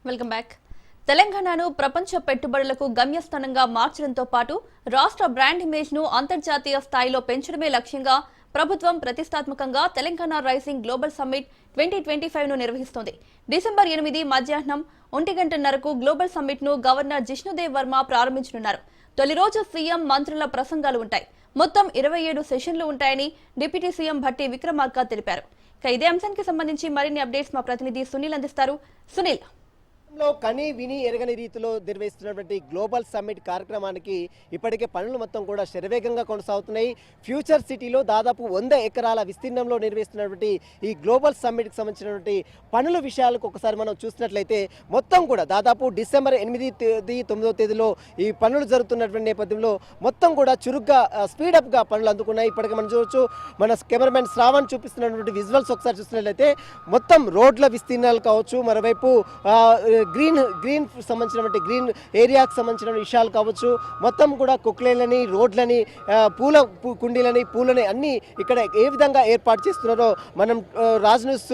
Welcome back. తెలంగాణను ప్రపంచ పెట్టుబడులకు గమ్యస్థానంగా మార్చడంతో పాటు రాష్ట్ర బ్రాండ్ ఇమేజ్ ను అంతర్జాతీయ స్థాయిలో పెంచడమే లక్ష్యంగా ప్రభుత్వం ప్రతిష్టాత్మకంగా తెలంగాణ రైజింగ్ గ్లోబల్ సమ్మిట్ 2025 ను నిర్వహిస్తోంది. డిసెంబర్ 8 మధ్యాహ్నం 1:30కు గ్లోబల్ సమ్మిట్ ను గవర్నర్ జిష్ణుదేవ్ వర్మ ప్రారంభించనున్నారు. తొలి రోజు సీఎం మంత్రుల ప్రసంగాలు ఉంటాయి. మొత్తం 27 సెషన్లు ఉంటాయని డిప్యూటీ సీఎం భట్టి విక్రమార్క తెలిపారు. ఇదే అంశానికి సంబంధించి మరిన్ని అప్డేట్స్ మా ప్రతినిధి సునీల్ అందిస్తారు. సునీల్, కని విని ఎరగని రీతిలో నిర్వహిస్తున్నటువంటి గ్లోబల్ సమ్మిట్ కార్యక్రమానికి ఇప్పటికే పనులు మొత్తం కూడా శరవేగంగా కొనసాగుతున్నాయి. ఫ్యూచర్ సిటీలో దాదాపు 100 ఎకరాల విస్తీర్ణంలో నిర్వహిస్తున్నటువంటి ఈ గ్లోబల్ సమ్మిట్కి సంబంధించినటువంటి పనుల విషయాలకు ఒకసారి మనం చూసినట్లయితే మొత్తం కూడా దాదాపు డిసెంబర్ 8, 9 తేదీలో ఈ పనులు జరుగుతున్నటువంటి నేపథ్యంలో మొత్తం కూడా చురుగ్గా స్పీడప్గా పనులు అందుకున్నాయి. ఇప్పటికే మనం చూడవచ్చు, మన కెమెరామెన్ శ్రావణ్ చూపిస్తున్నటువంటి విజువల్స్ ఒకసారి చూసినట్లయితే మొత్తం రోడ్ల విస్తీర్ణాలు కావచ్చు, మరోవైపు గ్రీన్ సంబంధించినటువంటి గ్రీన్ ఏరియాకు సంబంధించిన విషయాలు కావచ్చు, మొత్తం కూడా కుక్లేలని, రోడ్లని, పూల కుండీలని, పూలని అన్నీ ఇక్కడ ఏ విధంగా ఏర్పాటు చేస్తున్నారో మనం రాజ్ న్యూస్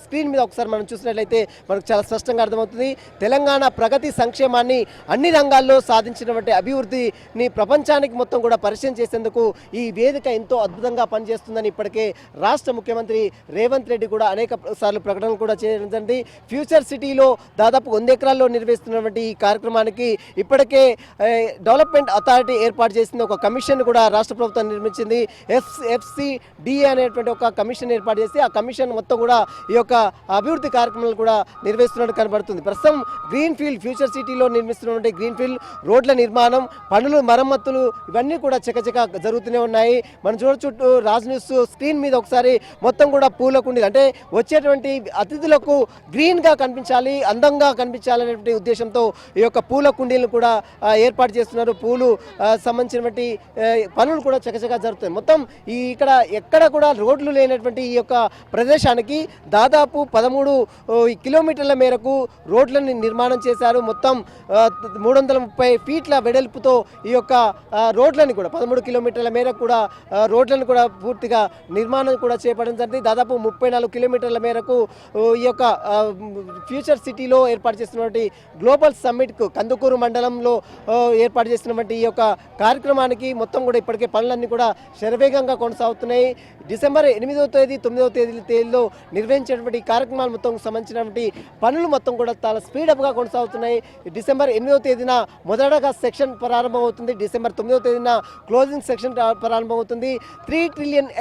స్క్రీన్ మీద ఒకసారి మనం చూసినట్లయితే మనకు చాలా స్పష్టంగా అర్థమవుతుంది. తెలంగాణ ప్రగతి సంక్షేమాన్ని అన్ని రంగాల్లో సాధించినటువంటి అభివృద్ధిని ప్రపంచానికి మొత్తం కూడా పరిచయం చేసేందుకు ఈ వేదిక ఎంతో అద్భుతంగా పనిచేస్తుందని ఇప్పటికే రాష్ట్ర ముఖ్యమంత్రి రేవంత్ రెడ్డి కూడా అనేక సార్లు ప్రకటనలు కూడా చేయడం జరిగింది. ఫ్యూచర్ సిటీలో దాదాపు 100 ఎకరాల్లో నిర్వహిస్తున్నటువంటి ఈ కార్యక్రమానికి ఇప్పటికే డెవలప్మెంట్ అథారిటీ ఏర్పాటు చేసింది. ఒక కమిషన్ కూడా రాష్ట్ర ప్రభుత్వం నిర్మించింది. FCDA అనేటువంటి ఒక కమిషన్ ఏర్పాటు చేసి ఆ కమిషన్ మొత్తం కూడా ఈ యొక్క అభివృద్ధి కార్యక్రమాలు కూడా నిర్వహిస్తున్నట్టు కనబడుతుంది. ప్రస్తుతం గ్రీన్ ఫీల్డ్ ఫ్యూచర్ సిటీలో నిర్మిస్తున్నటువంటి గ్రీన్ ఫీల్డ్ రోడ్ల నిర్మాణం, పనులు, మరమ్మతులు ఇవన్నీ కూడా చకచక జరుగుతూనే ఉన్నాయి. మనం చూడొచ్చు రాజ్ న్యూస్ స్క్రీన్ మీద ఒకసారి మొత్తం కూడా పూల కుండీలు, అంటే వచ్చేటువంటి అతిథులకు గ్రీన్గా కనిపించాలి, అందంగా కనిపించాలనేటువంటి ఉద్దేశంతో ఈ యొక్క పూల కుండీలను కూడా ఏర్పాటు చేస్తున్నారు. పూలు సంబంధించినటువంటి పనులు కూడా చకచకా జరుగుతాయి. మొత్తం ఇక్కడ ఎక్కడ కూడా రోడ్లు లేనటువంటి ఈ యొక్క ప్రదేశానికి దాదాపు 13 కిలోమీటర్ల మేరకు రోడ్లను నిర్మాణం చేశారు. మొత్తం 330 ఫీట్ల వెడల్పుతో ఈ యొక్క రోడ్లని కూడా 13 కిలోమీటర్ల మేరకు కూడా రోడ్లను కూడా పూర్తిగా నిర్మాణం కూడా చేపట్టడం జరిగింది. దాదాపు 34 కిలోమీటర్ల మేరకు ఈ యొక్క ఫ్యూచర్ సిటీలో ఏర్పాటు చేస్తున్నటువంటి గ్లోబల్ సమ్మిట్కు కందుకూరు మండలంలో ఏర్పాటు చేస్తున్నటువంటి ఈ యొక్క కార్యక్రమానికి మొత్తం కూడా ఇప్పటికే పనులన్నీ కూడా శరవేగంగా కొనసాగుతున్నాయి. డిసెంబర్ 8వ తేదీ, 9వ తేదీలో నిర్వహించేటువంటి కార్యక్రమాలు మొత్తం సంబంధించినటువంటి పనులు మొత్తం కూడా చాలా స్పీడప్గా కొనసాగుతున్నాయి. డిసెంబర్ 8వ తేదీన మొదటగా సెక్షన్ ప్రారంభమవుతుంది. డిసెంబర్ 9వ తేదీన క్లోజింగ్ సెక్షన్ ప్రారంభమవుతుంది. $3 ట్రిలియన్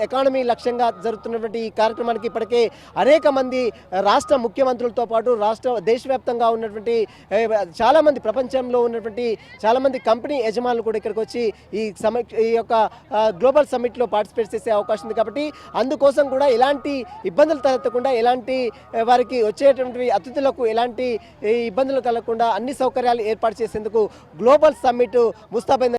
ఎకానమీ లక్ష్యంగా జరుగుతున్నటువంటి ఈ కార్యక్రమానికి ఇప్పటికే అనేక మంది రాష్ట్ర ముఖ్యమంత్రులతో పాటు దేశవ్యాప్తంగా ఉన్నటువంటి చాలామంది, ప్రపంచంలో ఉన్నటువంటి చాలామంది కంపెనీ యజమానులు కూడా ఇక్కడికి వచ్చి ఈ యొక్క గ్లోబల్ సమ్మిట్లో పార్టిసిపేట్ చేసే అవకాశం ఉంది. కాబట్టి అందుకోసం కూడా ఎలాంటి ఇబ్బందులు తలెత్తకుండా, ఎలాంటి వారికి వచ్చేటువంటి అతిథులకు ఎలాంటి ఇబ్బందులు కలగకుండా అన్ని సౌకర్యాలు ఏర్పాటు చేసేందుకు గ్లోబల్ సమ్మిట్ ముస్తాబైంది.